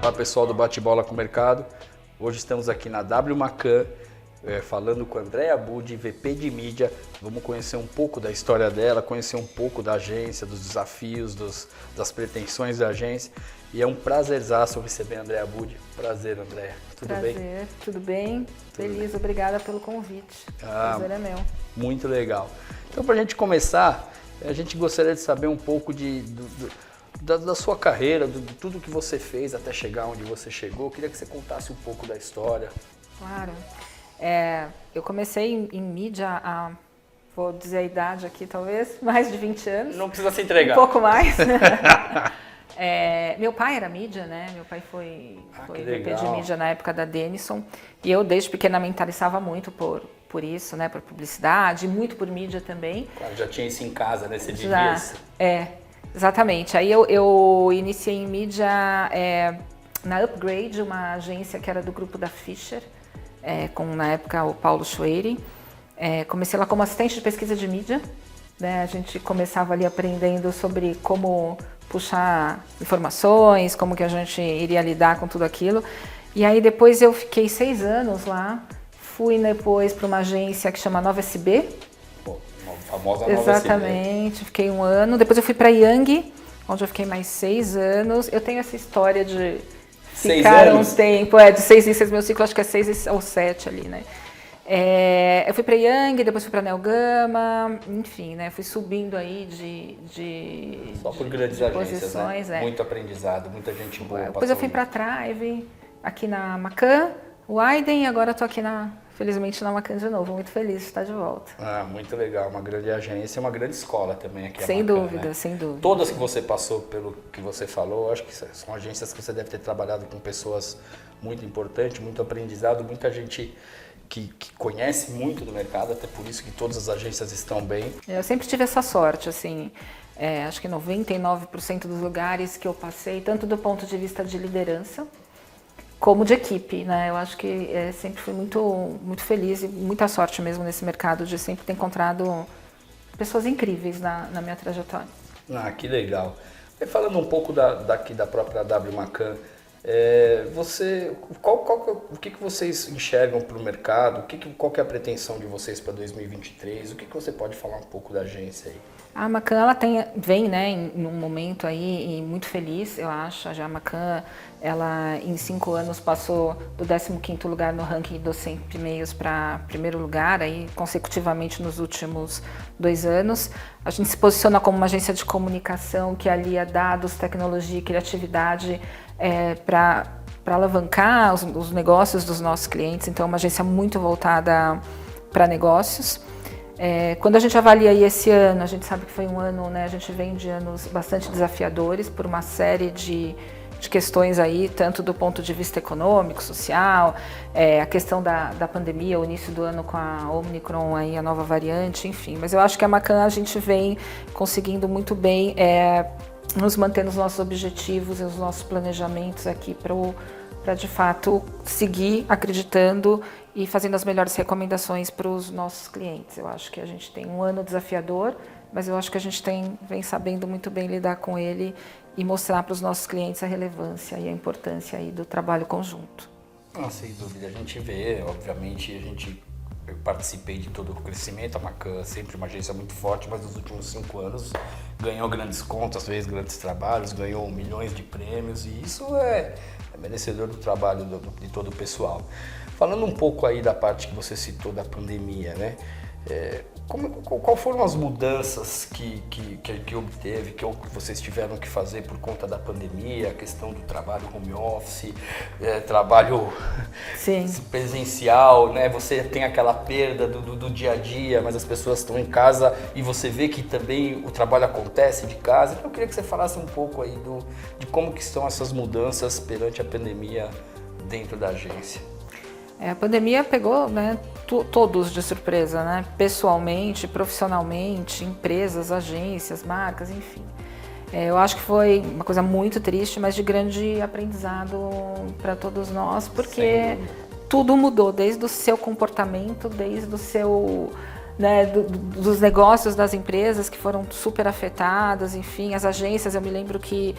Olá pessoal do Bate-Bola com o Mercado, hoje estamos aqui na W Macan, falando com a Andrea Budi, VP de mídia. Vamos conhecer um pouco da história dela, conhecer um pouco da agência, dos desafios, das pretensões da agência. E é um prazerzaço receber a Andrea Budi. Prazer, Andrea. Tudo bem? Prazer, tudo bem? Feliz, obrigada pelo convite. Prazer é meu. Muito legal. Então, para a gente começar, a gente gostaria de saber um pouco da sua carreira, de tudo que você fez até chegar onde você chegou. Eu queria que você contasse um pouco da história. Claro. Eu comecei em mídia há, vou dizer a idade aqui talvez, mais de 20 anos. Não precisa se entregar. Um pouco mais. Meu pai era mídia, né? Meu pai foi VP de mídia na época da Denison. E eu desde pequena me interessava muito por isso, né? Por publicidade, muito por mídia também. Claro, já tinha isso em casa, né? Você vivia isso. Exatamente. Aí eu iniciei em mídia na Upgrade, uma agência que era do grupo da Fischer, com na época o Paulo Schwery. Comecei lá como assistente de pesquisa de mídia, né? A gente começava ali aprendendo sobre como puxar informações, como que a gente iria lidar com tudo aquilo. E aí depois eu fiquei 6 anos lá, fui depois para uma agência que chama Nova SB. Famosa Nova Exatamente, fiquei 1 ano. Depois eu fui para Young, onde eu fiquei mais 6 anos. Eu tenho essa história de ficar um tempo, de 6 em 6, meu ciclo acho que é 6 ou 7 ali, né? Eu fui para Young, depois fui para Neo Gama, enfim, né? Fui subindo aí Só por grandes agências, posições, né? Muito aprendizado, muita gente boa. Depois eu fui para Thrive, aqui na Macan, Widen, e agora eu tô aqui felizmente na Macan de novo, muito feliz de estar de volta. Muito legal, uma grande agência, uma grande escola também aqui. Sem Macan, dúvida, né? Sem dúvida. Todas que você passou, pelo que você falou, acho que são agências que você deve ter trabalhado com pessoas muito importantes, muito aprendizado, muita gente que conhece muito do mercado, até por isso que todas as agências estão bem. Eu sempre tive essa sorte, assim, acho que 99% dos lugares que eu passei, tanto do ponto de vista de liderança, como de equipe, né? Eu acho que sempre fui muito feliz e muita sorte mesmo nesse mercado de sempre ter encontrado pessoas incríveis na minha trajetória. Que legal. E falando um pouco daqui da própria W Macan, o que vocês enxergam para o mercado? Qual que é a pretensão de vocês para 2023? O que você pode falar um pouco da agência aí? A Macan, ela vem, né, em um momento aí muito feliz, eu acho. A Macan, ela em 5 anos passou do 15º lugar no ranking dos 100 e-mails para 1º lugar, aí consecutivamente nos últimos 2 anos. A gente se posiciona como uma agência de comunicação que alia dados, tecnologia e criatividade para alavancar os negócios dos nossos clientes. Então, é uma agência muito voltada para negócios. Quando a gente avalia aí esse ano, a gente sabe que foi um ano, né, a gente vem de anos bastante desafiadores por uma série de questões aí, tanto do ponto de vista econômico, social, a questão da pandemia, o início do ano com a Omicron, aí, a nova variante, enfim. Mas eu acho que a Macan a gente vem conseguindo muito bem nos manter nos nossos objetivos e nos nossos planejamentos aqui para de fato seguir acreditando e fazendo as melhores recomendações para os nossos clientes. Eu acho que a gente tem um ano desafiador, mas eu acho que a gente vem sabendo muito bem lidar com ele e mostrar para os nossos clientes a relevância e a importância aí do trabalho conjunto. Sem dúvida, a gente vê, obviamente, eu participei de todo o crescimento. A Macan é sempre uma agência muito forte, mas nos últimos 5 anos ganhou grandes contas, fez grandes trabalhos, ganhou milhões de prêmios, e isso é merecedor do trabalho de todo o pessoal. Falando um pouco aí da parte que você citou da pandemia, né? Qual foram as mudanças que obteve, que vocês tiveram que fazer por conta da pandemia, a questão do trabalho home office, trabalho presencial, né? Você tem aquela perda do dia a dia, mas as pessoas estão em casa e você vê que também o trabalho acontece de casa. Então eu queria que você falasse um pouco aí de como que estão essas mudanças perante a pandemia dentro da agência? A pandemia pegou, né, todos de surpresa, né? Pessoalmente, profissionalmente, empresas, agências, marcas, enfim. Eu acho que foi uma coisa muito triste, mas de grande aprendizado para todos nós, porque tudo mudou, desde o seu comportamento, desde o seu, né, dos negócios das empresas que foram super afetadas, enfim, as agências. Eu me lembro que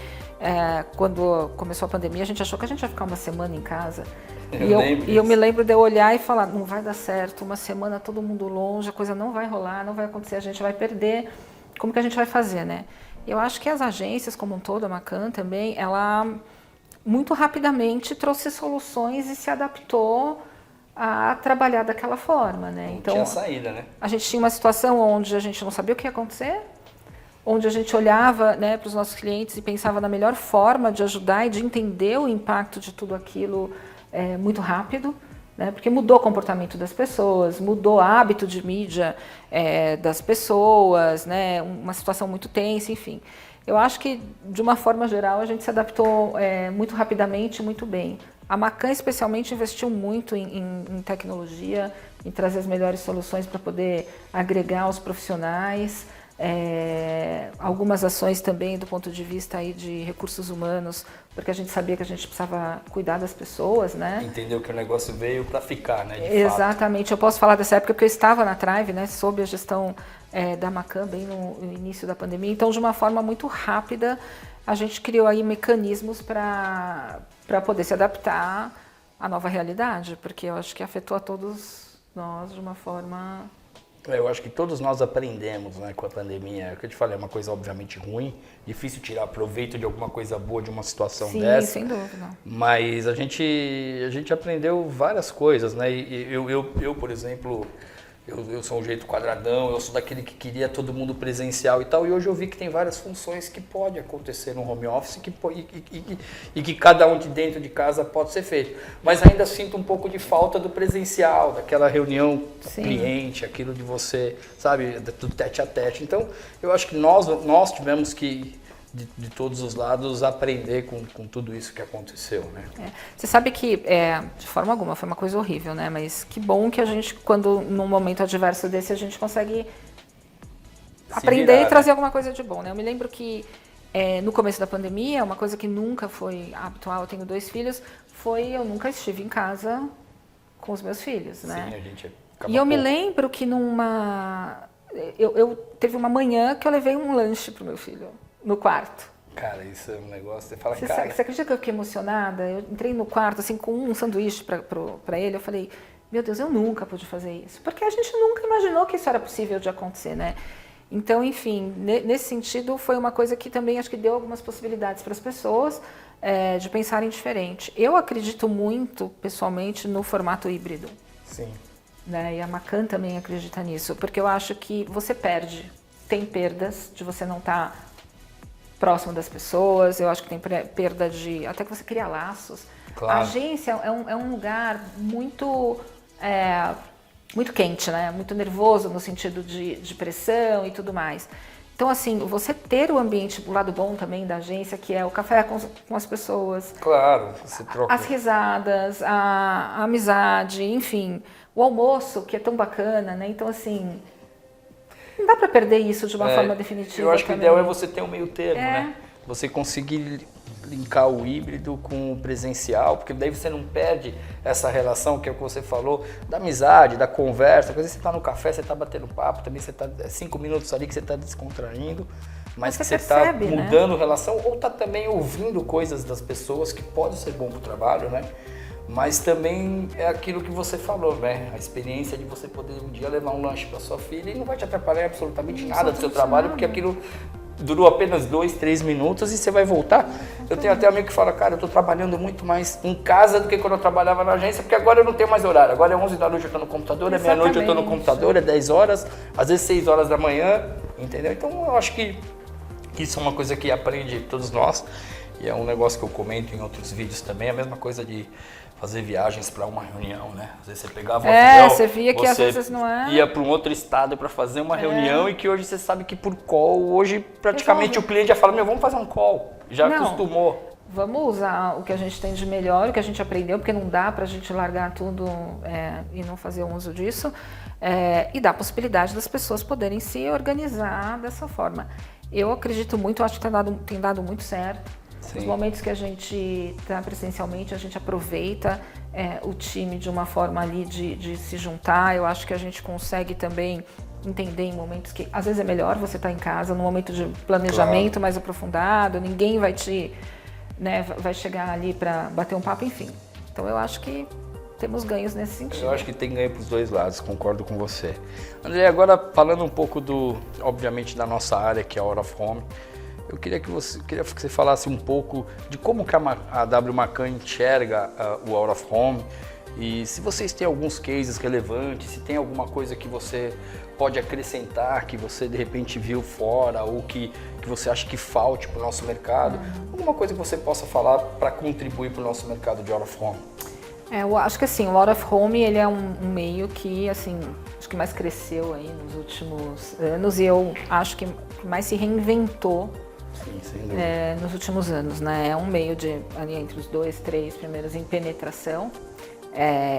quando começou a pandemia, a gente achou que a gente ia ficar uma semana em casa. E eu me lembro de eu olhar e falar, não vai dar certo, uma semana todo mundo longe, a coisa não vai rolar, não vai acontecer, a gente vai perder, como que a gente vai fazer, né? Eu acho que as agências como um todo, a Macan também, ela muito rapidamente trouxe soluções e se adaptou a trabalhar daquela forma, né? Então, tinha saída, né? A gente tinha uma situação onde a gente não sabia o que ia acontecer, onde a gente olhava, né, para os nossos clientes e pensava na melhor forma de ajudar e de entender o impacto de tudo aquilo muito rápido, né, porque mudou o comportamento das pessoas, mudou o hábito de mídia das pessoas, né, uma situação muito tensa, enfim. Eu acho que, de uma forma geral, a gente se adaptou muito rapidamente e muito bem. A Macan, especialmente, investiu muito em tecnologia, em trazer as melhores soluções para poder agregar os profissionais. Algumas ações também do ponto de vista aí de recursos humanos, porque a gente sabia que a gente precisava cuidar das pessoas, né? Entendeu que o negócio veio para ficar, né? Exatamente. Eu posso falar dessa época porque eu estava na Thrive, né? Sob a gestão da Macan, bem no início da pandemia. Então, de uma forma muito rápida, a gente criou aí mecanismos para poder se adaptar à nova realidade, porque eu acho que afetou a todos nós de uma forma... Eu acho que todos nós aprendemos, né, com a pandemia. É o que eu te falei, é uma coisa obviamente ruim, difícil tirar proveito de alguma coisa boa de uma situação dessa. Sim, sem dúvida. Mas a gente aprendeu várias coisas, né? E eu, por exemplo, eu sou um jeito quadradão, eu sou daquele que queria todo mundo presencial e tal. E hoje eu vi que tem várias funções que pode acontecer no home office e que cada um de dentro de casa pode ser feito. Mas ainda sinto um pouco de falta do presencial, daquela reunião cliente, aquilo de você, sabe, do tete a tete. Então, eu acho que nós tivemos que, de todos os lados, aprender com tudo isso que aconteceu, né? Você sabe que, de forma alguma, foi uma coisa horrível, né? Mas que bom que a gente, quando num momento adverso desse, a gente consegue aprender e trazer alguma coisa de bom, né? Eu me lembro que no começo da pandemia, uma coisa que nunca foi habitual, eu tenho 2 filhos, eu nunca estive em casa com os meus filhos, né? Sim, a gente E eu me lembro que eu teve uma manhã que eu levei um lanche pro meu filho no quarto. Cara, isso é um negócio, você fala, Você acredita que eu fiquei emocionada? Eu entrei no quarto, assim, com um sanduíche para ele, eu falei, meu Deus, eu nunca pude fazer isso. Porque a gente nunca imaginou que isso era possível de acontecer, né? Então, enfim, nesse sentido, foi uma coisa que também acho que deu algumas possibilidades para as pessoas de pensarem diferente. Eu acredito muito, pessoalmente, no formato híbrido. Sim. Né? E a Macan também acredita nisso, porque eu acho que você perde, tem perdas de você não estar próximo das pessoas, eu acho que tem perda de... até que você cria laços. Claro. A agência é um lugar muito quente, né? Muito nervoso no sentido de pressão e tudo mais. Então, assim, você ter o ambiente, o lado bom também da agência, que é o café com as pessoas. Claro, você troca. As risadas, a amizade, enfim, o almoço, que é tão bacana, né? Então, assim... não dá para perder isso de uma forma definitiva. Eu acho que o também. ideal é você ter um meio termo, né? Você conseguir linkar o híbrido com o presencial, porque daí você não perde essa relação, que é o que você falou, da amizade, da conversa. Às vezes você está no café, você está batendo papo, também você está 5 minutos ali que você está descontraindo, mas você que você está mudando, né? relação, ou está também ouvindo coisas das pessoas que pode ser bom para o trabalho, né? Mas também é aquilo que você falou, né? A experiência de você poder um dia levar um lanche para sua filha e não vai te atrapalhar absolutamente nada do seu trabalho, porque aquilo durou apenas 2, 3 minutos e você vai voltar. Eu tenho até amigo que fala, cara, eu tô trabalhando muito mais em casa do que quando eu trabalhava na agência, porque agora eu não tenho mais horário. Agora é 11 da noite eu tô no computador, é meia-noite eu tô no computador, é 10 horas, às vezes 6 horas da manhã, entendeu? Então eu acho que isso é uma coisa que aprende todos nós e é um negócio que eu comento em outros vídeos também, a mesma coisa de fazer viagens para uma reunião, né? Às vezes você pegava um avião, você via que às vezes não ia para um outro estado para fazer uma reunião e que hoje você sabe que por call, hoje praticamente o cliente já fala, vamos fazer um call, já acostumou. vamos usar o que a gente tem de melhor, o que a gente aprendeu, porque não dá para a gente largar tudo e não fazer uso disso, e dar a possibilidade das pessoas poderem se organizar dessa forma. Eu acredito muito, acho que tem dado muito certo. Sim. Os momentos que a gente está presencialmente, a gente aproveita o time de uma forma ali de se juntar. Eu acho que a gente consegue também entender em momentos que às vezes é melhor você estar em casa, num momento de planejamento mais aprofundado, ninguém vai vai chegar ali para bater um papo, enfim. Então eu acho que temos ganhos nesse sentido. Eu acho que tem ganho para os dois lados, concordo com você. André, agora falando um pouco obviamente, da nossa área, que é a Out of Home, eu queria que você falasse um pouco de como que a W Macan enxerga o Out of Home e se vocês têm alguns cases relevantes, se tem alguma coisa que você pode acrescentar, que você de repente viu fora ou que você acha que falte para o nosso mercado, alguma coisa que você possa falar para contribuir para o nosso mercado de Out of Home. Eu acho que assim, o Out of Home ele é um meio que assim, acho que mais cresceu aí nos últimos anos e eu acho que mais se reinventou. Sim, sem dúvida. Nos últimos anos, né? É um meio ali entre os 2, 3 primeiros em penetração,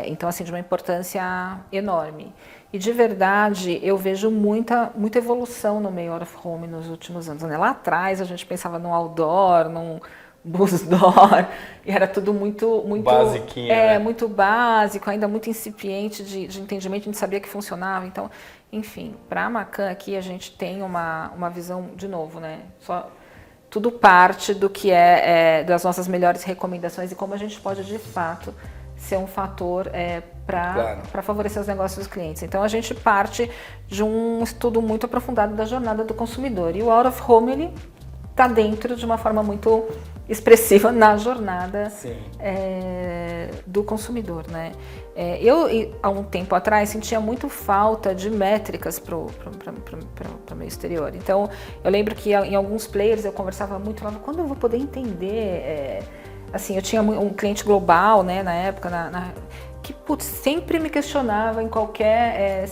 então assim de uma importância enorme. E de verdade eu vejo muita muita evolução no meio Out of Home nos últimos anos. Né? Lá atrás a gente pensava num outdoor, num bus door, e era tudo muito basiquinho, né? Muito básico, ainda muito incipiente de entendimento, a gente sabia que funcionava. Então, enfim, para a Macan aqui a gente tem uma visão de novo, né? Tudo parte do que das nossas melhores recomendações e como a gente pode, de fato, ser um fator para favorecer os negócios dos clientes. Então, a gente parte de um estudo muito aprofundado da jornada do consumidor. E o Out of Home, ele está dentro de uma forma muito expressiva na jornada do consumidor, né? Eu, há um tempo atrás, sentia muito falta de métricas para o meu exterior. Então, eu lembro que em alguns players eu conversava muito, falava, quando eu vou poder entender? Assim, eu tinha um cliente global, né, na época, que sempre me questionava em qualquer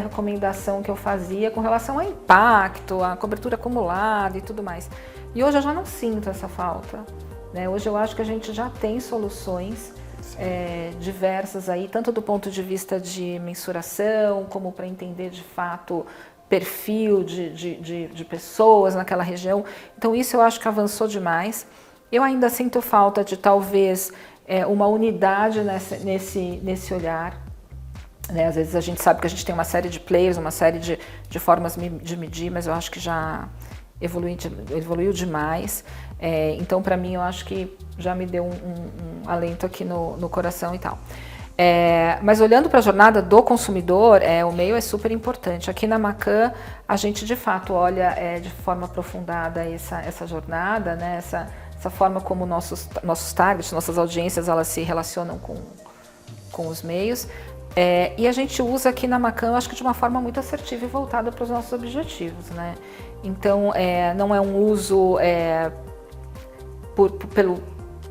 recomendação que eu fazia com relação ao impacto, à cobertura acumulada e tudo mais. E hoje eu já não sinto essa falta, né? Hoje eu acho que a gente já tem soluções diversas aí, tanto do ponto de vista de mensuração, como para entender de fato perfil de pessoas naquela região. Então isso eu acho que avançou demais. Eu ainda sinto falta de talvez uma unidade nesse olhar. Né? Às vezes a gente sabe que a gente tem uma série de players, uma série de formas de medir, mas eu acho que já evoluiu demais. Então, para mim, eu acho que já me deu um alento aqui no coração e tal. Mas olhando para a jornada do consumidor, o meio é super importante. Aqui na Macan, a gente de fato olha de forma aprofundada essa jornada, né? Essa forma como nossos targets, nossas audiências, elas se relacionam com os meios. E a gente usa aqui na Macan, eu acho que de uma forma muito assertiva e voltada para os nossos objetivos, né? Então, não é um uso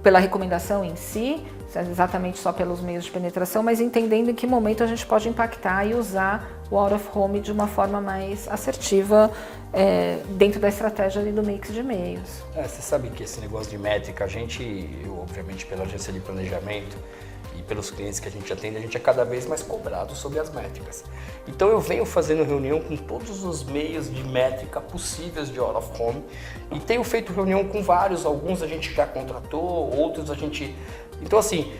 pela recomendação em si, exatamente só pelos meios de penetração, mas entendendo em que momento a gente pode impactar e usar o Out of Home de uma forma mais assertiva dentro da estratégia ali do mix de meios. Você sabe que esse negócio de métrica, eu, obviamente, pela agência de planejamento e pelos clientes que a gente atende, a gente é cada vez mais cobrado sobre as métricas. Então eu venho fazendo reunião com todos os meios de métrica possíveis de Out of Home e tenho feito reunião com vários, alguns a gente já contratou, outros a gente... Então assim,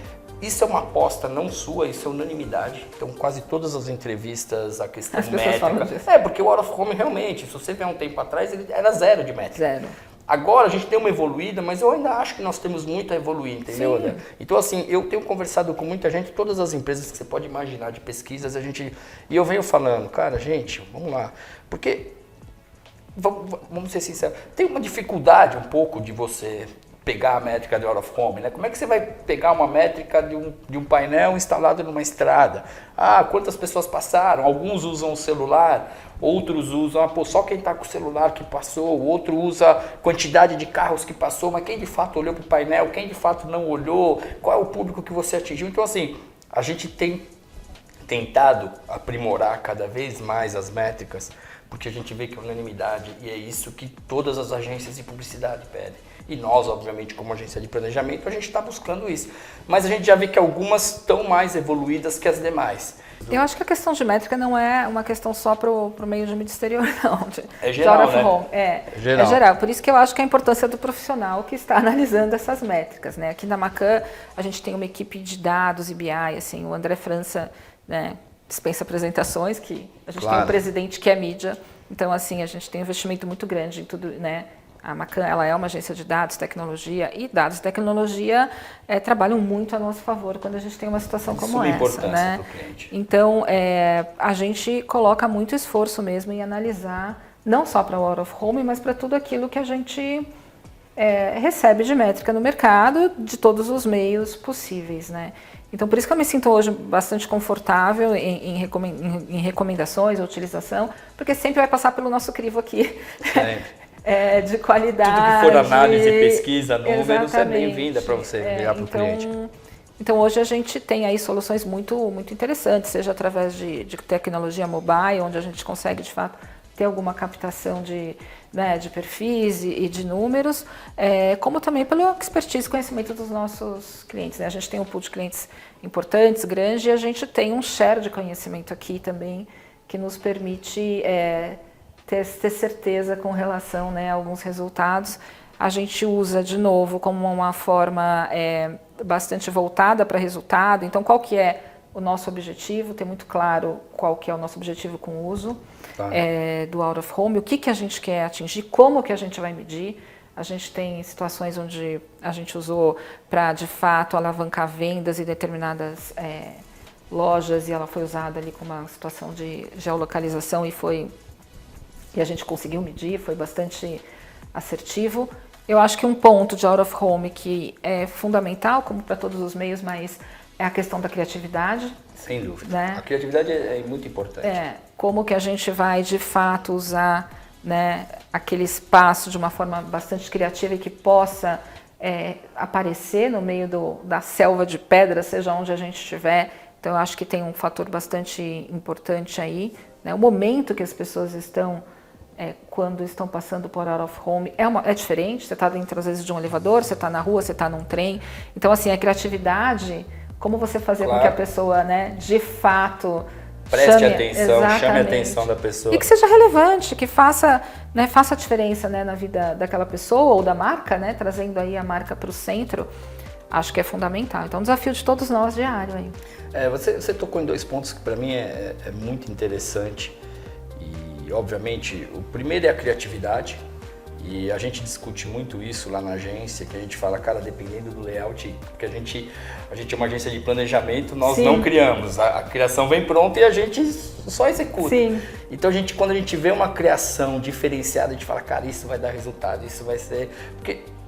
isso é uma aposta não sua, isso é unanimidade. Então quase todas as entrevistas, a questão métrica... porque o Out of Home realmente, se você ver um tempo atrás, ele era zero de métrica. Zero. Agora a gente tem uma evoluída, mas eu ainda acho que nós temos muito a evoluir, entendeu? Né? Então assim, eu tenho conversado com muita gente, todas as empresas que você pode imaginar de pesquisas, e eu venho falando, cara, gente, vamos lá, porque, vamos ser sinceros, tem uma dificuldade um pouco de você pegar a métrica de Out of Home, né? Como é que você vai pegar uma métrica de um painel instalado numa estrada? Quantas pessoas passaram? Alguns usam o celular, outros usam, só quem está com o celular que passou, o outro usa quantidade de carros que passou, mas quem de fato olhou para o painel, quem de fato não olhou, qual é o público que você atingiu? Então assim, a gente tem tentado aprimorar cada vez mais as métricas, porque a gente vê que é unanimidade e é isso que todas as agências de publicidade pedem. E nós, obviamente, como agência de planejamento, a gente está buscando isso. Mas a gente já vê que algumas estão mais evoluídas que as demais. Eu acho que a questão de métrica não é uma questão só para o meio de mídia exterior, não. É geral, né? Home. É geral. Por isso que eu acho que a importância do profissional que está analisando essas métricas, né? Aqui na Macan, a gente tem uma equipe de dados e BI, assim, o André França, né, dispensa apresentações, que a gente tem um presidente que é mídia, então, assim, a gente tem um investimento muito grande em tudo, né? A Macan, ela é uma agência de dados, tecnologia, e dados e tecnologia trabalham muito a nosso favor quando a gente tem uma situação como essa, né? Pro cliente. Então, a gente coloca muito esforço mesmo em analisar, não só para o Out of Home, mas para tudo aquilo que a gente recebe de métrica no mercado, de todos os meios possíveis, né? Então, por isso que eu me sinto hoje bastante confortável em recomendações, utilização, porque sempre vai passar pelo nosso crivo aqui. De qualidade. Tudo que for análise, pesquisa, números, é bem-vinda para você virar para o cliente. Então, hoje a gente tem aí soluções muito interessantes, seja através de tecnologia mobile, onde a gente consegue, de fato, ter alguma captação de perfis e de números, como também pelo expertise e conhecimento dos nossos clientes, né? A gente tem um pool de clientes importantes, grande, e a gente tem um share de conhecimento aqui também, que nos permite ter certeza com relação, né, a alguns resultados. A gente usa, de novo, como uma forma bastante voltada para resultado. Então, qual que é o nosso objetivo? Ter muito claro qual que é o nosso objetivo com o uso do Out of Home, o que a gente quer atingir, como que a gente vai medir. A gente tem situações onde a gente usou para, de fato, alavancar vendas em determinadas lojas, e ela foi usada ali com uma situação de geolocalização e a gente conseguiu medir, foi bastante assertivo. Eu acho que um ponto de Out of Home que é fundamental, como para todos os meios, mas é a questão da criatividade. Sem dúvida. Né? A criatividade é muito importante. Como que a gente vai, de fato, usar, né, aquele espaço de uma forma bastante criativa e que possa aparecer no meio da selva de pedra, seja onde a gente estiver. Então, eu acho que tem um fator bastante importante aí, né? O momento que as pessoas estão quando estão passando por Out of Home é diferente. Você está dentro, às vezes, de um elevador, você está na rua, você está num trem. Então, assim, a criatividade, como você fazer com que a pessoa, né, de fato, preste atenção, chame a atenção da pessoa. E que seja relevante, que faça a diferença, né, na vida daquela pessoa ou da marca, né, trazendo aí a marca para o centro, acho que é fundamental. Então, é um desafio de todos nós diário aí. Você tocou em dois pontos que para mim é muito interessante. E, obviamente, o primeiro é a criatividade. E a gente discute muito isso lá na agência, que a gente fala, cara, dependendo do layout, porque a gente é uma agência de planejamento, nós não criamos, a criação vem pronta e a gente só executa. Sim. Então, quando a gente vê uma criação diferenciada, a gente fala, cara, isso vai dar resultado, isso vai ser...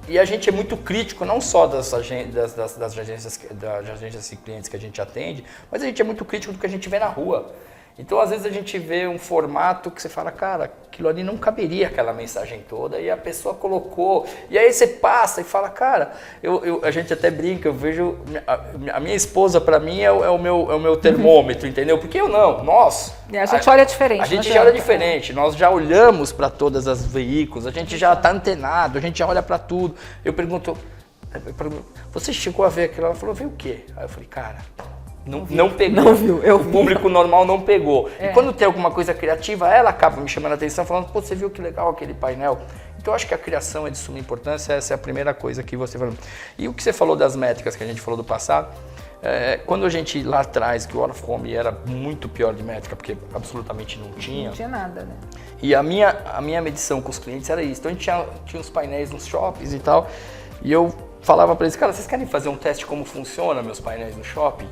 E a gente é muito crítico, não só das agências e clientes que a gente atende, mas a gente é muito crítico do que a gente vê na rua. Então, às vezes, a gente vê um formato que você fala, cara, aquilo ali não caberia aquela mensagem toda, e a pessoa colocou, e aí você passa e fala, cara, a gente até brinca, eu vejo, a minha esposa, para mim, é o meu termômetro, entendeu? Porque nós... A gente olha diferente. A gente já olha diferente, nós já olhamos para todas as veículos, a gente já está antenado, a gente já olha para tudo. Eu pergunto, você chegou a ver aquilo? Ela falou, viu o quê? Aí eu falei, cara... Não pegou. Não viu, o público normal não pegou. E quando tem alguma coisa criativa, ela acaba me chamando a atenção, falando, pô, você viu que legal aquele painel? Então eu acho que a criação é de suma importância, essa é a primeira coisa que você falou. E o que você falou das métricas que a gente falou do passado, quando a gente lá atrás, que o Out of Home era muito pior de métrica, porque absolutamente não tinha. Não tinha nada, né? E a minha medição com os clientes era isso. Então a gente tinha uns painéis nos shoppings e tal, e eu falava para eles, cara, vocês querem fazer um teste de como funciona meus painéis no shopping?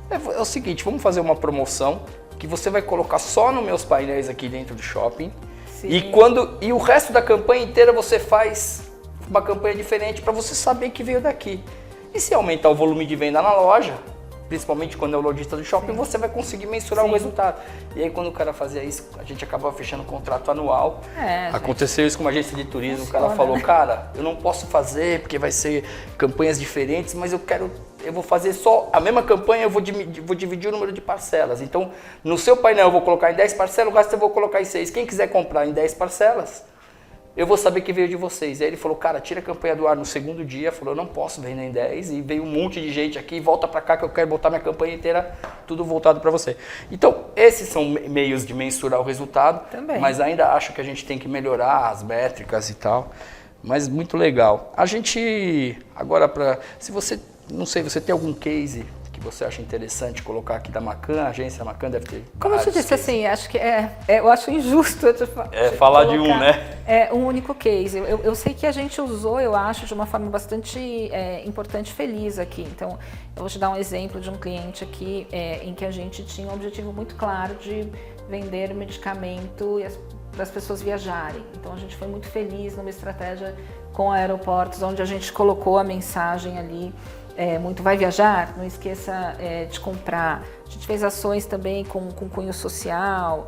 É o seguinte, vamos fazer uma promoção que você vai colocar só nos meus painéis aqui dentro do shopping. Sim. E o resto da campanha inteira você faz uma campanha diferente para você saber que veio daqui. E se aumentar o volume de venda na loja, principalmente quando é o lojista do shopping, você vai conseguir mensurar o resultado. E aí quando o cara fazia isso, a gente acabava fechando um contrato anual. Aconteceu isso com uma agência de turismo, o cara falou, cara, eu não posso fazer porque vai ser campanhas diferentes, mas eu vou fazer só a mesma campanha, eu vou dividir o número de parcelas. Então, no seu painel eu vou colocar em 10 parcelas, o resto eu vou colocar em 6. Quem quiser comprar em 10 parcelas, eu vou saber que veio de vocês. Aí ele falou, cara, tira a campanha do ar no segundo dia, falou, eu não posso vender em 10, e veio um monte de gente aqui, volta pra cá que eu quero botar minha campanha inteira, tudo voltado para você. Então, esses são meios de mensurar o resultado, Também. Mas ainda acho que a gente tem que melhorar as métricas e tal, mas muito legal. A gente, agora se você, não sei, você tem algum case que você acha interessante colocar aqui da Macan, a agência Macan deve ter. Como eu te disse, assim, acho que eu acho injusto falar de um, né? É um único case. Eu sei que a gente usou, eu acho, de uma forma bastante importante e feliz aqui. Então, eu vou te dar um exemplo de um cliente aqui em que a gente tinha um objetivo muito claro de vender medicamento para as pessoas viajarem. Então, a gente foi muito feliz numa estratégia com aeroportos, onde a gente colocou a mensagem ali. Muito vai viajar, não esqueça de comprar. A gente fez ações também com cunho social,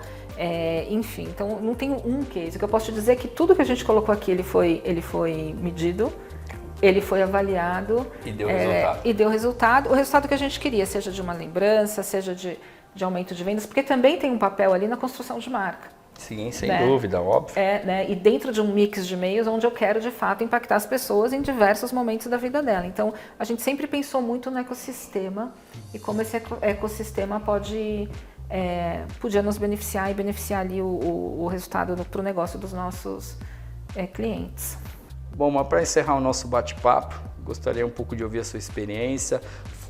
enfim, então não tem um case. O que eu posso te dizer é que tudo que a gente colocou aqui, ele foi medido, ele foi avaliado e deu resultado. E deu resultado. O resultado que a gente queria, seja de uma lembrança, seja de aumento de vendas, porque também tem um papel ali na construção de marca. Sim, sem dúvida, óbvio. E dentro de um mix de meios onde eu quero, de fato, impactar as pessoas em diversos momentos da vida dela. Então, a gente sempre pensou muito no ecossistema e como esse ecossistema podia nos beneficiar e beneficiar ali o resultado para o negócio dos nossos clientes. Bom, mas para encerrar o nosso bate-papo, gostaria um pouco de ouvir a sua experiência.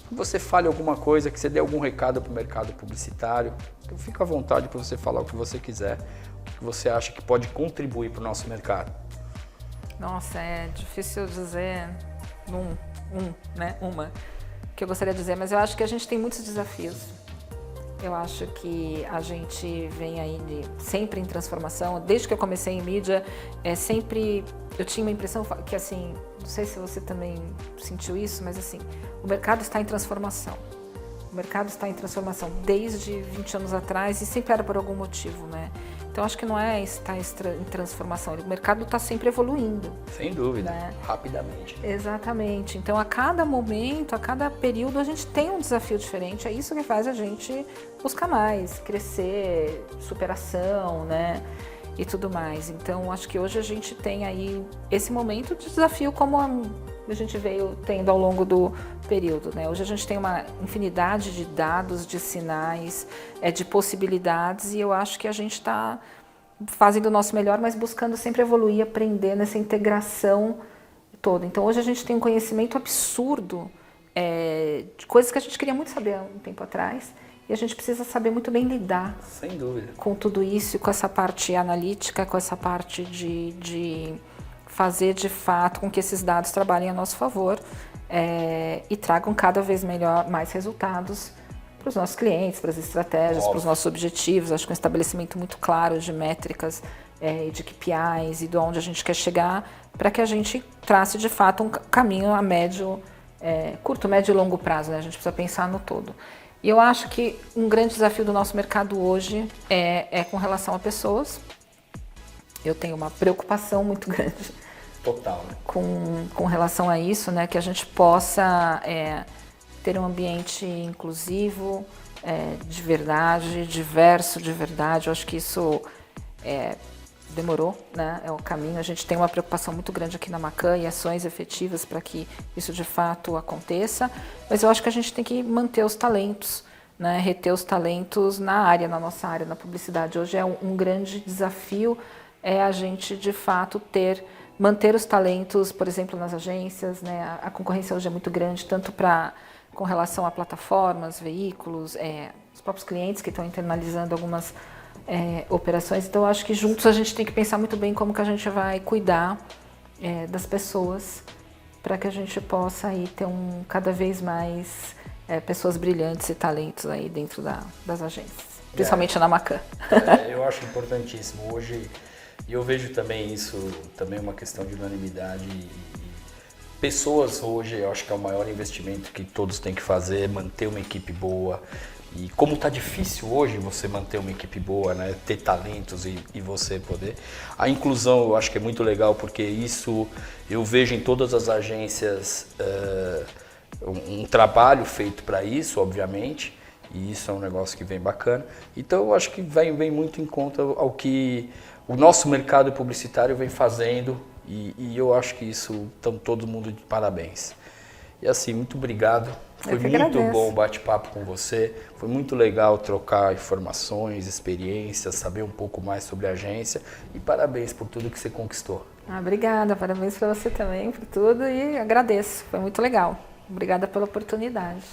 Que você fale alguma coisa, que você dê algum recado para o mercado publicitário. Então fica à vontade para você falar o que você quiser, o que você acha que pode contribuir para o nosso mercado. Nossa, é difícil dizer uma que eu gostaria de dizer, mas eu acho que a gente tem muitos desafios. Eu acho que a gente vem aí sempre em transformação. Desde que eu comecei em mídia, eu tinha uma impressão que, assim, não sei se você também sentiu isso, mas assim, o mercado está em transformação. O mercado está em transformação desde 20 anos atrás e sempre era por algum motivo, né? Então, acho que não é estar em transformação, o mercado está sempre evoluindo. Sem dúvida, né? Rapidamente. Exatamente. Então, a cada momento, a cada período, a gente tem um desafio diferente. É isso que faz a gente buscar mais, crescer, superação, né? E tudo mais. Então, acho que hoje a gente tem aí esse momento de desafio como a gente veio tendo ao longo do período, né? Hoje a gente tem uma infinidade de dados, de sinais, de possibilidades e eu acho que a gente está fazendo o nosso melhor, mas buscando sempre evoluir, aprender nessa integração toda. Então, hoje a gente tem um conhecimento absurdo de coisas que a gente queria muito saber há um tempo atrás. E a gente precisa saber muito bem lidar sem dúvida com tudo isso, com essa parte analítica, com essa parte de fazer de fato com que esses dados trabalhem a nosso favor e tragam cada vez mais resultados para os nossos clientes, para as estratégias, para os nossos objetivos. Acho que um estabelecimento muito claro de métricas e de KPIs e de onde a gente quer chegar para que a gente trace de fato um caminho a curto, médio e longo prazo, né? A gente precisa pensar no todo. E eu acho que um grande desafio do nosso mercado hoje é com relação a pessoas. Eu tenho uma preocupação muito grande total, né? com relação a isso, né? Que a gente possa ter um ambiente inclusivo, de verdade, diverso de verdade. Eu acho que isso demorou, né? É o caminho. A gente tem uma preocupação muito grande aqui na Macan e ações efetivas para que isso de fato aconteça, mas eu acho que a gente tem que manter os talentos, né? Reter os talentos na nossa área, na publicidade. Hoje é um grande desafio a gente de fato manter os talentos, por exemplo, nas agências, né? A concorrência hoje é muito grande, tanto com relação a plataformas, veículos, os próprios clientes que estão internalizando algumas operações. Então, eu acho que juntos a gente tem que pensar muito bem como que a gente vai cuidar das pessoas para que a gente possa aí ter cada vez mais pessoas brilhantes e talentos aí dentro das agências, principalmente na Macan. Eu acho importantíssimo. Hoje, e eu vejo também isso, também uma questão de unanimidade. Pessoas hoje, eu acho que é o maior investimento que todos têm que fazer, manter uma equipe boa. E como está difícil hoje você manter uma equipe boa, né? Ter talentos e você poder. A inclusão eu acho que é muito legal, porque isso eu vejo em todas as agências um trabalho feito para isso, obviamente, e isso é um negócio que vem bacana. Então eu acho que vem muito em conta ao que o nosso mercado publicitário vem fazendo e eu acho que isso, estão todo mundo de parabéns. E assim, muito obrigado. Foi muito bom o bate-papo com você. Foi muito legal trocar informações, experiências, saber um pouco mais sobre a agência. E parabéns por tudo que você conquistou. Obrigada, parabéns para você também por tudo e agradeço. Foi muito legal. Obrigada pela oportunidade.